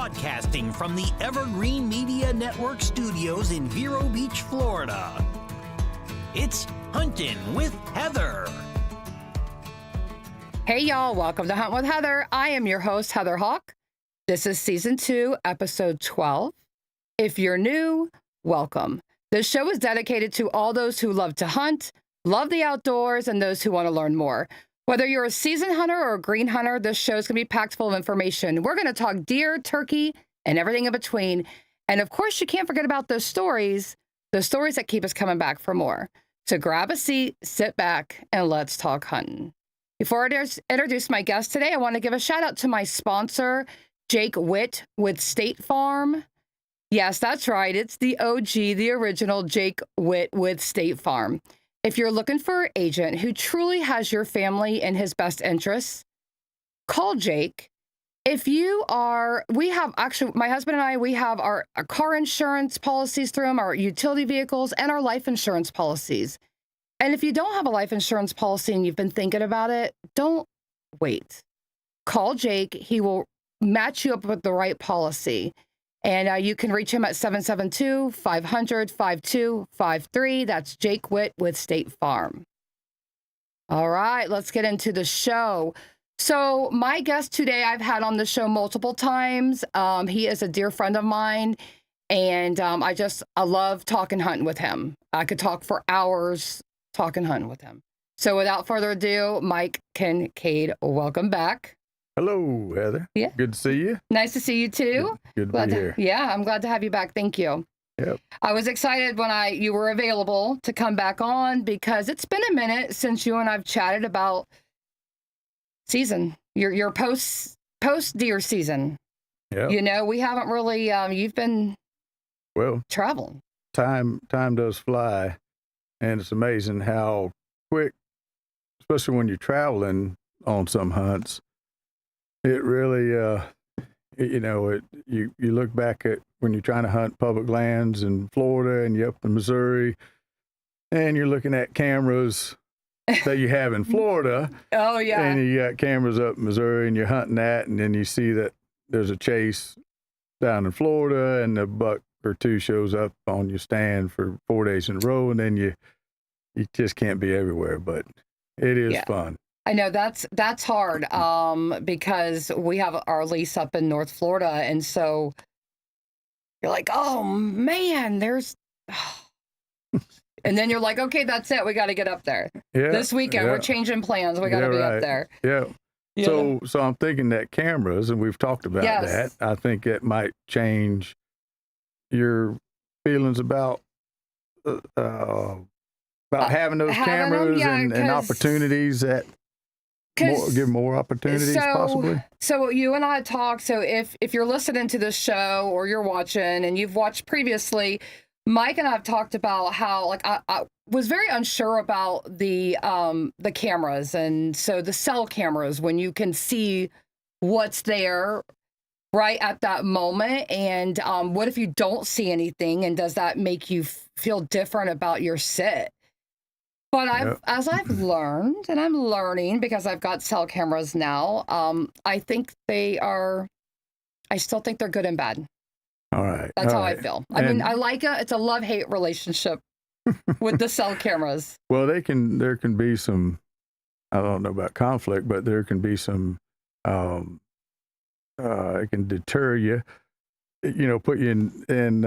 Broadcasting from the Evergreen Media Network studios in Vero Beach, Florida. It's Huntin with Heather. Hey y'all, welcome to Hunt with Heather. I am your host, Heather Hawk. This is season 2, episode 12. If you're new, welcome. This show is dedicated to all those who love to hunt, love the outdoors, and those who want to learn more. Whether you're a seasoned hunter or a green hunter, this show is going to be packed full of information. We're going to talk deer, turkey, and everything in between. And of course, you can't forget about those stories that keep us coming back for more. So grab a seat, sit back, and let's talk hunting. Before I introduce my guest today, I want to give a shout out to my sponsor, Jake Witt with State Farm. Yes, that's right. It's the OG, the original Jake Witt with State Farm. If you're looking for an agent who truly has your family in his best interests, call Jake. My husband and I, we have our car insurance policies through him, our utility vehicles, and our life insurance policies. And if you don't have a life insurance policy and you've been thinking about it, don't wait. Call Jake. He will match you up with the right policy. And you can reach him at 772-500-5253. That's Jake Witt with State Farm. All right, let's get into the show. So my guest today, I've had on the show multiple times. He is a dear friend of mine, and I love talking hunting with him. I could talk for hours talking hunting with him. So without further ado, Mike Kincaid, welcome back. Hello, Heather. Yeah. Good to see you. Nice to see you too. Good to be here. Yeah, I'm glad to have you back. Thank you. Yep. I was excited when you were available to come back on because it's been a minute since you and I've chatted about season, your post deer season. Yeah. You know, we haven't really, you've been traveling. Time does fly, and it's amazing how quick, especially when you're traveling on some hunts, it really, you look back at when you're trying to hunt public lands in Florida and you're up in Missouri, and you're looking at cameras that you have in Florida. Oh, yeah. And you got cameras up in Missouri and you're hunting that, and then you see that there's a chase down in Florida and a buck or two shows up on your stand for 4 days in a row, and then you just can't be everywhere, but it is fun. I know that's hard because we have our lease up in North Florida. And so you're like, oh, man, and then you're like, okay, that's it. We got to get up there. Yeah, this weekend, we're changing plans. We got to be up there. Yeah. So I'm thinking that cameras, and we've talked about that, I think it might change your feelings about having those cameras and opportunities that give more opportunities possibly. So you and I talked. So if you're listening to this show or you're watching and you've watched previously, Mike and I have talked about how I was very unsure about the cameras, and so the cell cameras, when you can see what's there right at that moment, and what if you don't see anything, and does that make you feel different about your sit? But as I've learned, and I'm learning because I've got cell cameras now, I think I still think they're good and bad. All right. That's how I feel. I mean, I like it's a love-hate relationship with the cell cameras. Well, there can be some, I don't know about conflict, but there can be some, it can deter you, put you in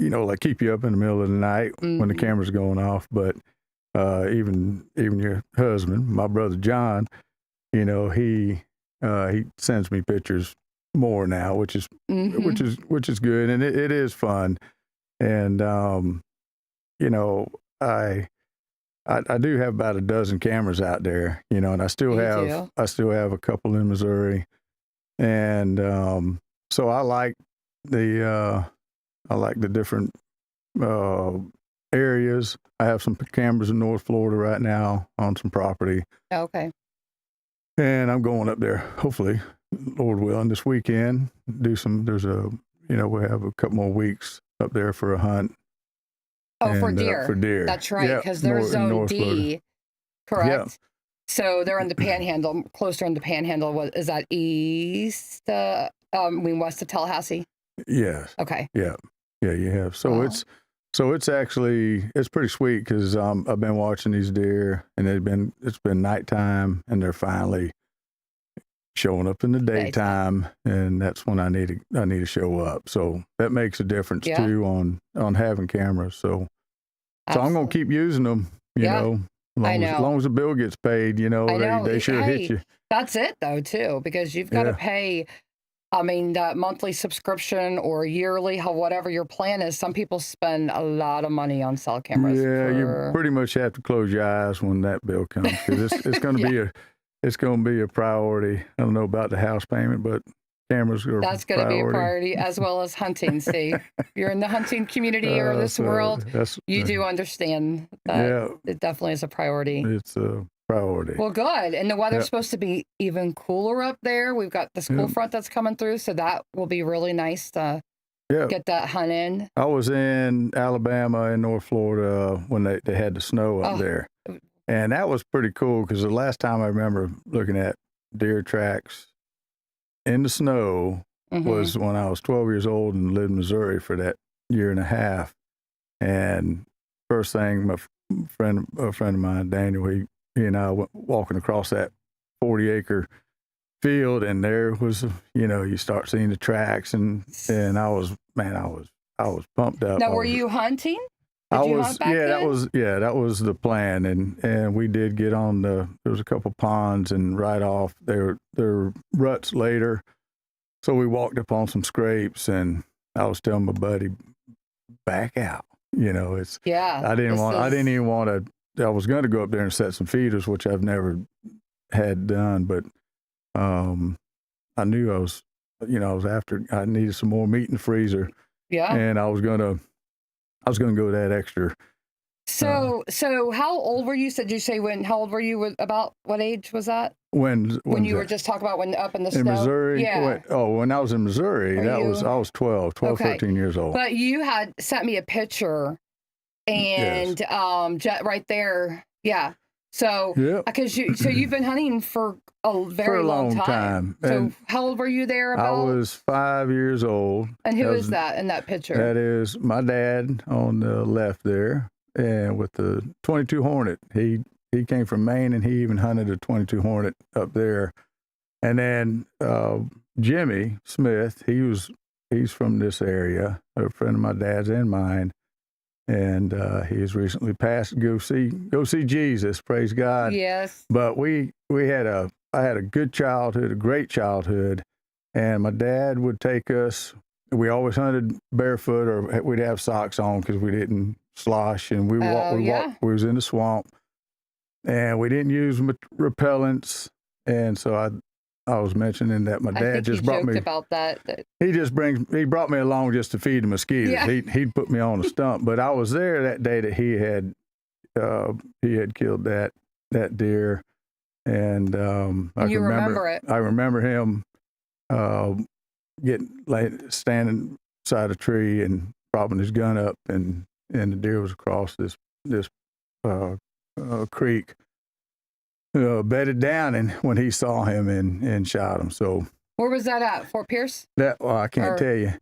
like keep you up in the middle of the night when the camera's going off. But even your husband, my brother John, he sends me pictures more now, which is good, and it is fun. And I do have about a dozen cameras out there, and I still have a couple in Missouri, and so I like the different areas. I have some cameras in North Florida right now on some property. Okay. And I'm going up there, hopefully, Lord willing, this weekend. We have a couple more weeks up there for a hunt. Oh, for deer. For deer. That's right, because they're Zone D, Florida. Correct? Yeah. So they're in the panhandle, closer in the panhandle. What is that, east? west of Tallahassee? Yes. Okay. Yeah. Yeah, you have. So Wow. it's actually, it's pretty sweet because I've been watching these deer, and it's been nighttime, and they're finally showing up in the daytime, and that's when I need to show up. So that makes a difference too on having cameras. So I'm gonna keep using them. You know, as long as the bill gets paid. You know, they sure hit you. That's it though too, because you've got to pay. I mean, that monthly subscription or yearly, whatever your plan is. Some people spend a lot of money on cell cameras. Yeah, you pretty much have to close your eyes when that bill comes, because it's going to be a priority. I don't know about the house payment, but cameras are that's going to be a priority, as well as hunting. See, you're in the hunting community or this world, you do understand that it definitely is a priority. It's a priority. Well, good. And the weather's supposed to be even cooler up there. We've got this cool front that's coming through, so that will be really nice to get that hunt in. I was in Alabama and North Florida when they had the snow up there. And that was pretty cool, because the last time I remember looking at deer tracks in the snow was when I was 12 years old and lived in Missouri for that year and a half. And first thing, a friend of mine, Daniel, he and I went walking across that 40-acre field, and there was, you start seeing the tracks, and I was pumped up. Now, were you hunting? That was the plan, and we did get on there was a couple ponds, and right off there were ruts later, so we walked up on some scrapes, and I was telling my buddy, back out. I didn't even want to. I was going to go up there and set some feeders, which I've never had done, but I knew I needed some more meat in the freezer. Yeah, and I was gonna go that extra. So how old were you? How old were you? About what age was that? When you were just talking about when up in the snow? In Missouri? Yeah. When I was in Missouri, I was 12, 13 years old. But you had sent me a picture, and right there, yeah. So because you've been hunting for a very long time. So how old were you there? I was 5 years old. And who is that in that picture? That is my dad on the left there, and with the 22 Hornet. He came from Maine, and he even hunted a 22 Hornet up there. And then Jimmy Smith, he's from this area, a friend of my dad's and mine. And he's recently passed. Go see Jesus, praise God. Yes. But I had a good childhood, a great childhood, and my dad would take us. We always hunted barefoot, or we'd have socks on because we didn't slosh, and we walked. We was in the swamp, and we didn't use repellents. And so I was mentioning that my dad just brought me about that. He brought me along just to feed the mosquitoes. Yeah. He'd put me on a stump, but I was there that day that he had killed that deer, and I remember it. I remember him standing beside a tree and propping his gun up, and the deer was across this creek. Bedded down, and when he saw him and shot him. So where was that at? Fort Pierce? I can't tell you.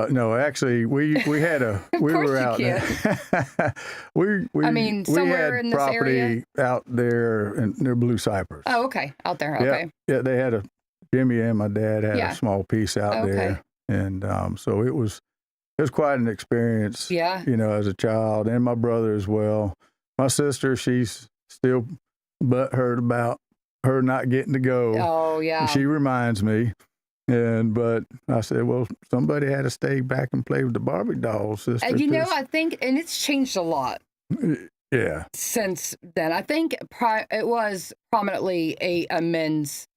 No, actually, we had we were out there. we somewhere had in this property area? Out there near Blue Cypress. Oh, okay, out there. Okay. Yeah, they had Jimmy and my dad had a small piece out there, and so it was quite an experience. Yeah, as a child, and my brother as well. My sister, she's still butthurt about her not getting to go. Oh, yeah. She reminds me. But I said, well, somebody had to stay back and play with the Barbie dolls, sister. I think, and it's changed a lot. Yeah. Since then. I think it was prominently a men's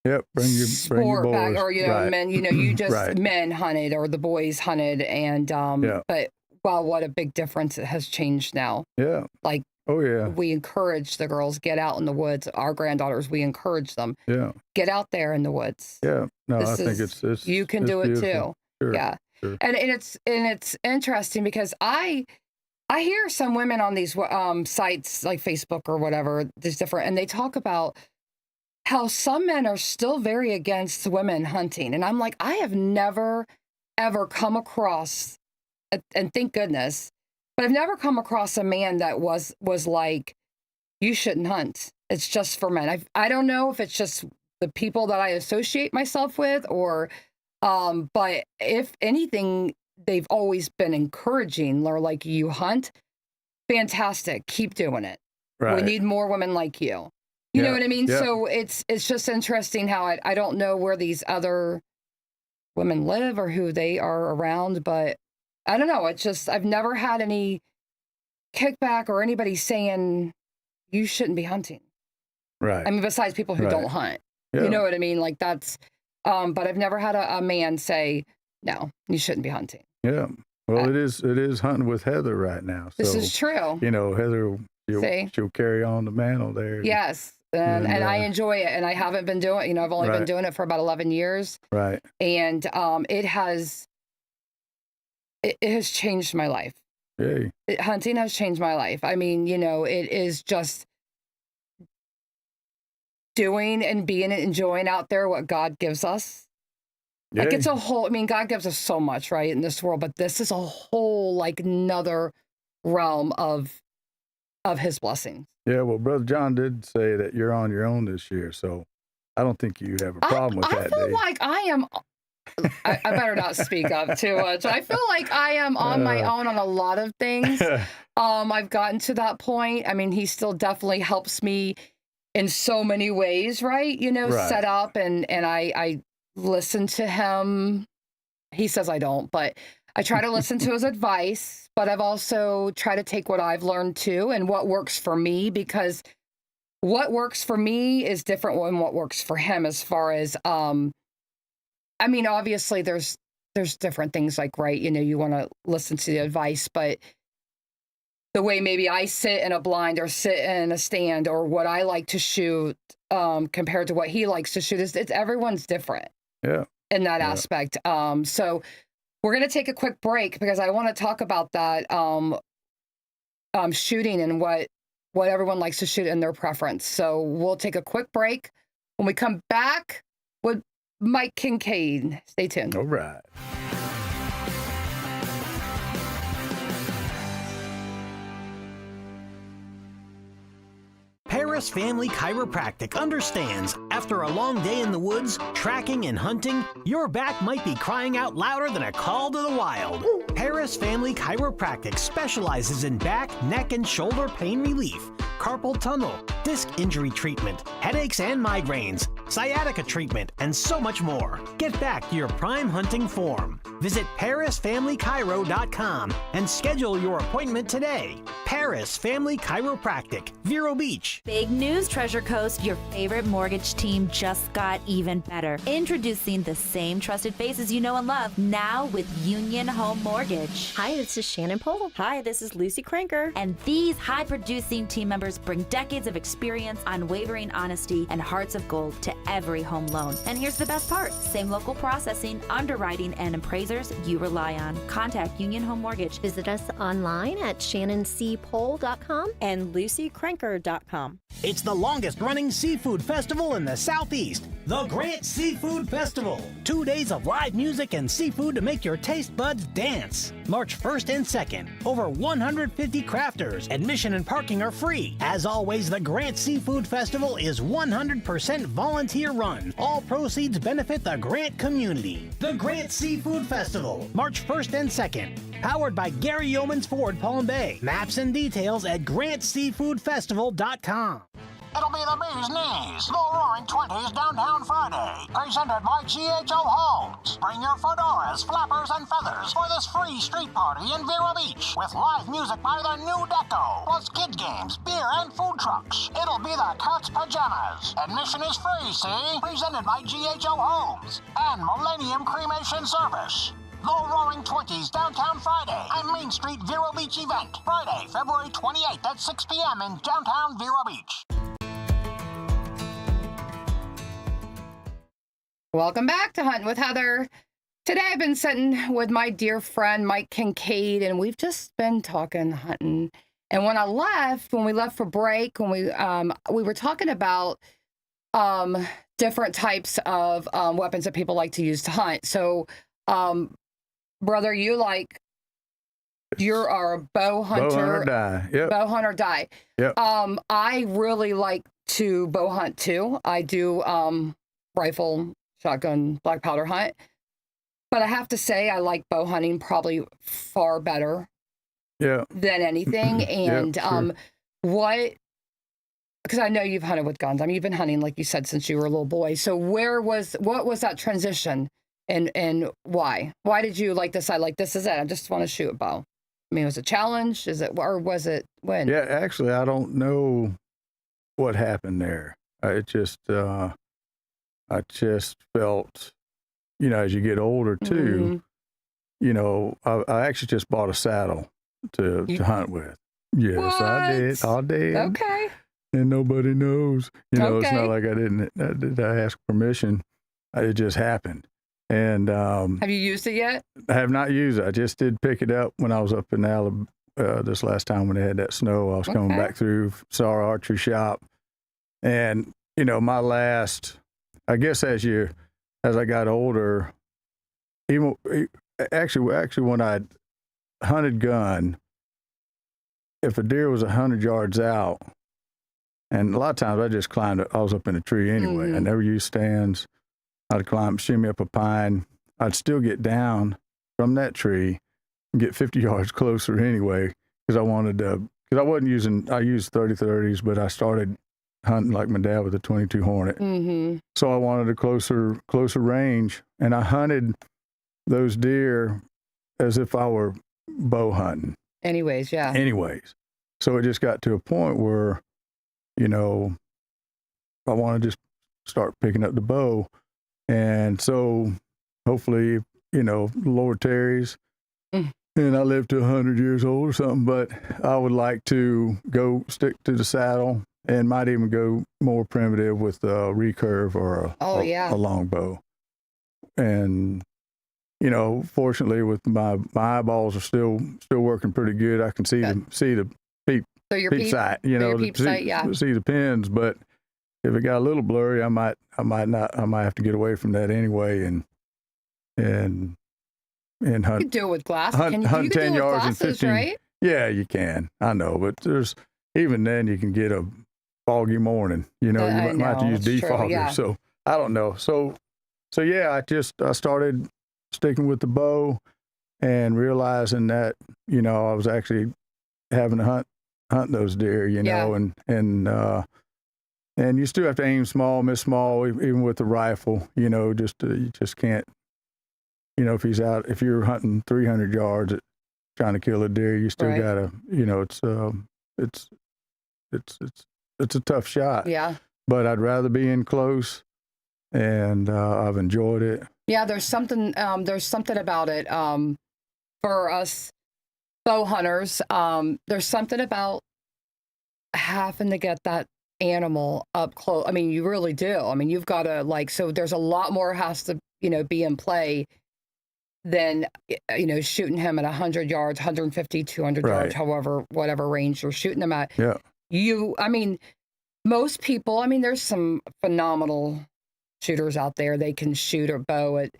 bring your boys. Back, or, right. men, you just right. men hunted or the boys hunted. And, but wow, what a big difference it has changed now. Yeah. Like, oh, yeah. We encourage the girls, get out in the woods. Our granddaughters, we encourage them. Yeah. Get out there in the woods. Yeah. No, I think it's you can do it too. Sure. Yeah. Sure. And it's interesting because I hear some women on these sites like Facebook or whatever, there's different, and they talk about how some men are still very against women hunting. And I'm like, I have never, ever come across, and thank goodness, but I've never come across a man that was like, you shouldn't hunt. It's just for men. I don't know if it's just the people that I associate myself with or, but if anything, they've always been encouraging. Or like, you hunt, fantastic, keep doing it. Right. We need more women like you. You know what I mean? Yeah. So it's just interesting how I don't know where these other women live or who they are around, but I don't know. It's just, I've never had any kickback or anybody saying you shouldn't be hunting. Right. I mean, besides people who don't hunt, you know what I mean? Like that's, but I've never had a man say, no, you shouldn't be hunting. Yeah. Well, it is hunting with Heather right now. So, This is true. you know, Heather, she'll carry on the mantle there. Yes. And I enjoy it. And I haven't been doing, you know, I've only been doing it for about 11 years. Right. And it has changed my life. Yay. Hunting has changed my life. I mean, you know, it is just doing and being and enjoying out there what God gives us. Like it's a whole, I mean, God gives us so much, right, in this world, but this is a whole, like, another realm of his blessings. Yeah, well, Brother John did say that you're on your own this year, so I don't think you have a problem with that. I feel like I am, I better not speak up too much. I feel like I am on my own on a lot of things. I've gotten to that point. I mean, he still definitely helps me in so many ways, right? You know, set up and I listen to him. He says I don't, but I try to listen to his advice, but I've also tried to take what I've learned too and what works for me, because what works for me is different than what works for him as far as, I mean, obviously there's different things like, right, you know, you want to listen to the advice, but the way maybe I sit in a blind or sit in a stand or what I like to shoot compared to what he likes to shoot it's everyone's different. Yeah. In that aspect. So we're going to take a quick break because I want to talk about that shooting and what everyone likes to shoot in their preference. So we'll take a quick break. When we come back with Mike Kincaid, stay tuned. All right. Paris Family Chiropractic understands after a long day in the woods, tracking and hunting, your back might be crying out louder than a call to the wild. Paris Family Chiropractic specializes in back, neck, and shoulder pain relief, carpal tunnel, disc injury treatment, headaches and migraines, sciatica treatment, and so much more. Get back to your prime hunting form. Visit ParisFamilyChiro.com and schedule your appointment today. Paris Family Chiropractic, Vero Beach. Big news, Treasure Coast. Your favorite mortgage team just got even better. Introducing the same trusted faces you know and love, now with Union Home Mortgage. Hi, this is Shannon Pohl. Hi, this is Lucy Cranker. And these high-producing team members bring decades of experience, unwavering honesty, and hearts of gold to every home loan. And here's the best part. Same local processing, underwriting, and appraisers you rely on. Contact Union Home Mortgage. Visit us online at shannonpohl.com and lucycranker.com. It's the longest running seafood festival in the Southeast, the Grant Seafood Festival. 2 days of live music and seafood to make your taste buds dance. March 1st and 2nd, over 150 crafters. Admission and parking are free. As always, the Grant Seafood Festival is 100% volunteer run. All proceeds benefit the Grant community. The Grant Seafood Festival, March 1st and 2nd. Powered by Gary Yeomans Ford Palm Bay. Maps and details at grantseafoodfestival.com. It'll be the bee's knees. The Roaring Twenties Downtown Friday. Presented by GHO Homes. Bring your fedoras, flappers, and feathers for this free street party in Vero Beach. With live music by the New Deco. Plus kids games, beer, and food trucks. It'll be the Cat's Pajamas. Admission is free, see? Presented by GHO Homes. And Millennium Cremation Service. The Roaring Twenties Downtown Friday and Main Street Vero Beach event. Friday, February 28th at 6 p.m. in downtown Vero Beach. Welcome back to Hunting with Heather. Today I've been sitting with my dear friend Mike Kincaid, and we've just been talking hunting. And when we left for break, when we were talking about different types of weapons that people like to use to hunt. So, brother, you are a bow hunter. Bow hunter die. Yep. Bow hunter die. Yep. I really like to bow hunt too. I do rifle, shotgun, black powder hunt. But I have to say I like bow hunting probably far better than anything. And because I know you've hunted with guns. I mean, you've been hunting, like you said, since you were a little boy. So what was that transition and why? Why did you decide, this is it, I just want to shoot a bow? I mean, was it a challenge? Or was it when? Yeah, actually, I don't know what happened there. I just felt, as you get older too, I actually just bought a saddle to hunt with. Yes, what? I did. Okay. And nobody knows. It's not like I ask permission. It just happened. And have you used it yet? I have not used it. I just did pick it up when I was up in Alabama this last time when they had that snow. I was coming back through, saw our archery shop. And, my last, I guess as I got older, actually when I hunted gun, if a deer was 100 yards out, and a lot of times I just climbed it. I was up in a tree anyway. I never used stands. I'd climb, shimmy up a pine. I'd still get down from that tree and get 50 yards closer anyway because I wanted to, because I used 30-30s, but I started hunting like my dad with a 22 Hornet. So I wanted a closer range, and I hunted those deer as if I were bow hunting. Anyways. So it just got to a point where, I want to just start picking up the bow. And so hopefully, Lord tarries and I live to 100 years old or something, but I would like to go stick to the saddle and might even go more primitive with a recurve or a long bow. And, fortunately with my eyeballs are still working pretty good. I can see the peep sight, see the pins, but if it got a little blurry, I might have to get away from that anyway and hunt. You can do it with glasses. Hunt 10 yards glasses, and 15. Right? Yeah, you can. I know, but even then you can get a foggy morning. You might have to use defogger. Yeah. So I don't know. So yeah, I started sticking with the bow and realizing that I was actually having to hunt those deer. And you still have to aim small, miss small, even with the rifle. You just can't. If you're hunting 300 yards trying to kill a deer, you still gotta. It's a tough shot. Yeah. But I'd rather be in close, and I've enjoyed it. Yeah, there's something about it. For us bow hunters, there's something about having to get that animal up close. I mean, you really do. I mean, you've got to so there's a lot more has to, be in play than, shooting him at 100 yards, 150, 200 yards, whatever range you're shooting them at. Yeah. Most people, there's some phenomenal shooters out there. They can shoot a bow at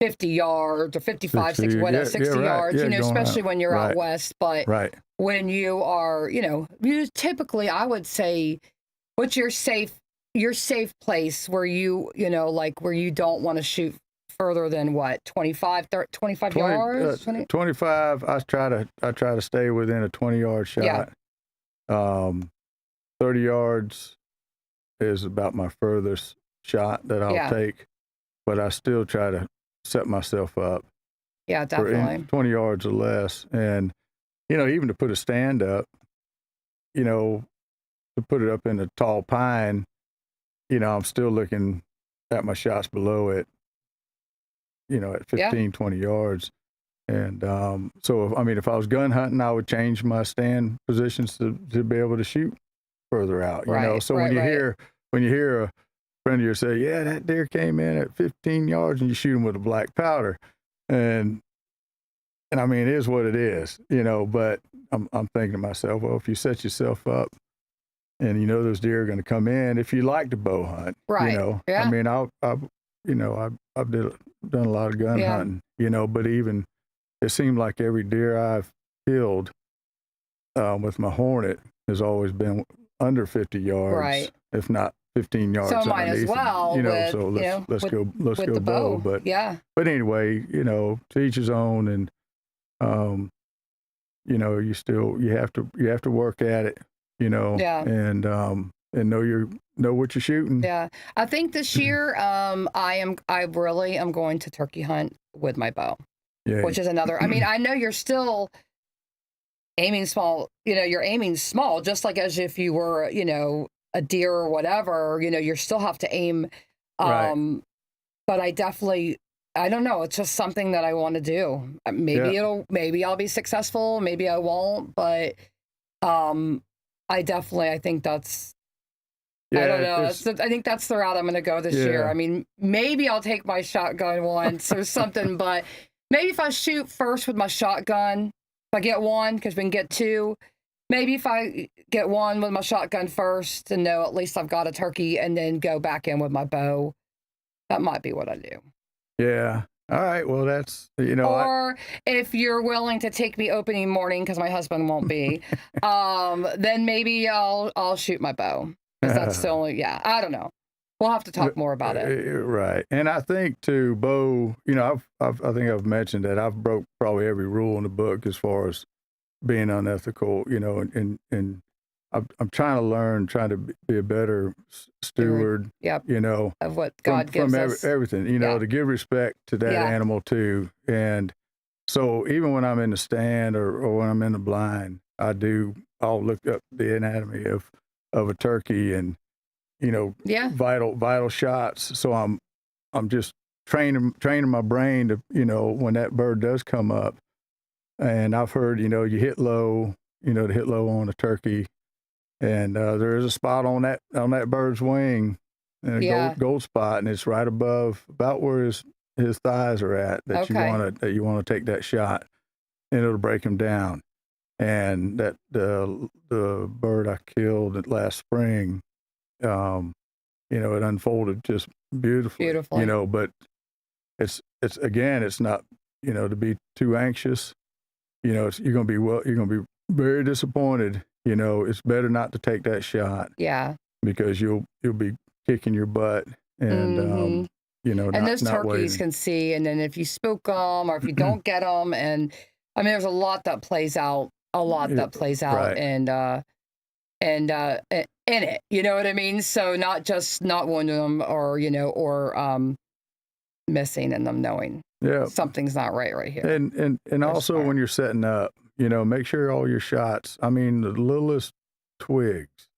50 yards or 55, 60 yards, especially when you're out west. But when you are, you typically, I would say, what's your safe place where you, where you don't want to shoot further than what, 25 yards? 25, I try to stay within a 20-yard shot. Yeah. 30 yards is about my furthest shot that I'll take, but I still try to set myself up. Yeah, definitely. 20 yards or less. And, even to put a stand up, to put it up in a tall pine, I'm still looking at my shots below it, at 15, 20 yards. And so, if I was gun hunting, I would change my stand positions to be able to shoot further out, So when you hear a friend of yours say, yeah, that deer came in at 15 yards and you shoot him with a black powder. And it is what it is, but I'm thinking to myself, well, if you set yourself up and you know those deer are going to come in if you like to bow hunt. Right. You know, Yeah. I mean, I've done a lot of gun hunting. You know, but even it seemed like every deer I've killed with my Hornet has always been under 50 yards, Right. if not 15 yards. So might as underneath them. well. You know, with, so let's go with the bow. bow. But anyway, you know, to each his own, and you know, you have to work at it, you know, and know what you're shooting. Yeah. I think this year I really am going to turkey hunt with my bow. Yeah. Which is another, I mean, I know you're still aiming small, you know, you're aiming small, just like as if you were, you know, a deer or whatever, you know, you still have to aim. Right. But I don't know. It's just something that I want to do. Maybe maybe I'll be successful. Maybe I won't, but I think that's, I don't know. I think that's the route I'm going to go this year. I mean, maybe I'll take my shotgun once or something, but maybe if I shoot first with my shotgun, if I get one, because we can get two, maybe if I get one with my shotgun first and know at least I've got a turkey, and then go back in with my bow, that might be what I do. Yeah. All right. Well, that's, you know. Or if you're willing to take me opening morning, because my husband won't be, then maybe I'll shoot my bow. Because that's the only, I don't know. We'll have to talk more about it. Right. And I think too, bow, you know, I think I've mentioned that I've broke probably every rule in the book as far as being unethical, you know, and I'm trying to be a better steward, you know, of what God gives us. Everything, you know, to give respect to that animal too. And so even when I'm in the stand or when I'm in the blind, I'll look up the anatomy of a turkey and, you know, vital shots. So I'm just training my brain to, you know, when that bird does come up. And I've heard, you know, you hit low, you know, to hit low on a turkey, and there is a spot on that bird's wing, and a gold spot, and it's right above about where his thighs are at that you want to take that shot, and it'll break him down. And that the bird I killed last spring, you know, it unfolded just beautifully. You know, but it's not, you know, to be too anxious. You know, you're gonna be very disappointed. You know, it's better not to take that shot. Yeah. Because you'll be kicking your butt, and you know, and those turkeys waiting. can see, and then if you spook them or if you don't get them, and I mean, there's a lot that plays out. Right. And in it, you know what I mean? So not just not wounding them or, you know, or missing and them knowing something's not right here. And also when you're setting up, you know, make sure all your shots, I mean, the littlest twigs,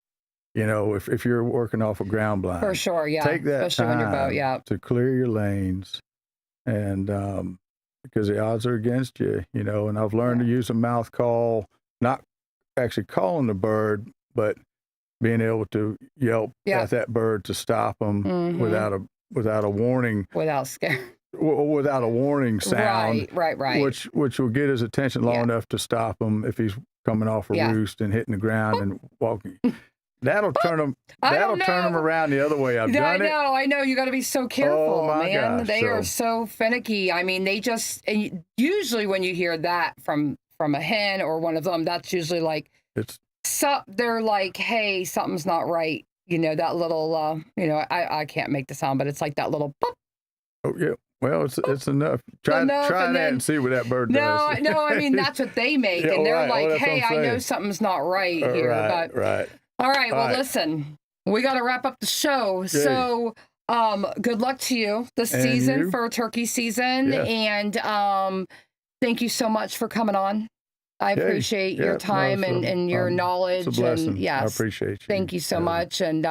you know, if you're working off a ground blind. For sure, take that especially when you're bow, to clear your lanes, and because the odds are against you, you know, and I've learned to use a mouth call, not actually calling the bird, but being able to yelp at that bird to stop them without a warning. Without scare. Without a warning sound. Right. Which will get his attention long enough to stop him if he's coming off a roost and hitting the ground and walking. That'll turn them around the other way. I've done it. I know. You got to be so careful, man. Gosh, they are so finicky. I mean, they just, and usually when you hear that from a hen or one of them, that's usually like, they're like, hey, something's not right. You know, that little, you know, I can't make the sound, but it's like that little pop. Oh, yeah. Well, it's enough. Try that and see what that bird does. No, I mean, that's what they make. And they're like, hey, I know something's not right here. Right. All right. Well, listen, we got to wrap up the show. Yay. So good luck to you this season for turkey season. Yes. And thank you so much for coming on. I appreciate your time and your knowledge. It's a blessing. And yes, I appreciate you. Thank you so much. And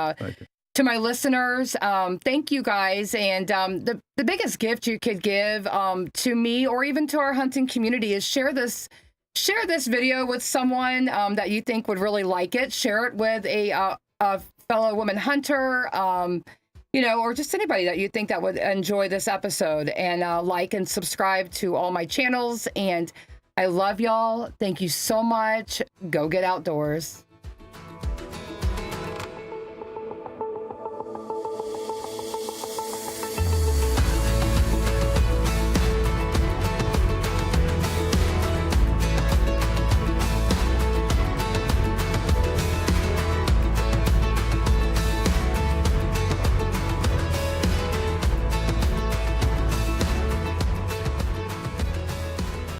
to my listeners, thank you guys. And the biggest gift you could give to me or even to our hunting community is share this video with someone that you think would really like it. Share it with a fellow woman hunter, you know, or just anybody that you think that would enjoy this episode. And like and subscribe to all my channels. And I love y'all. Thank you so much. Go get outdoors.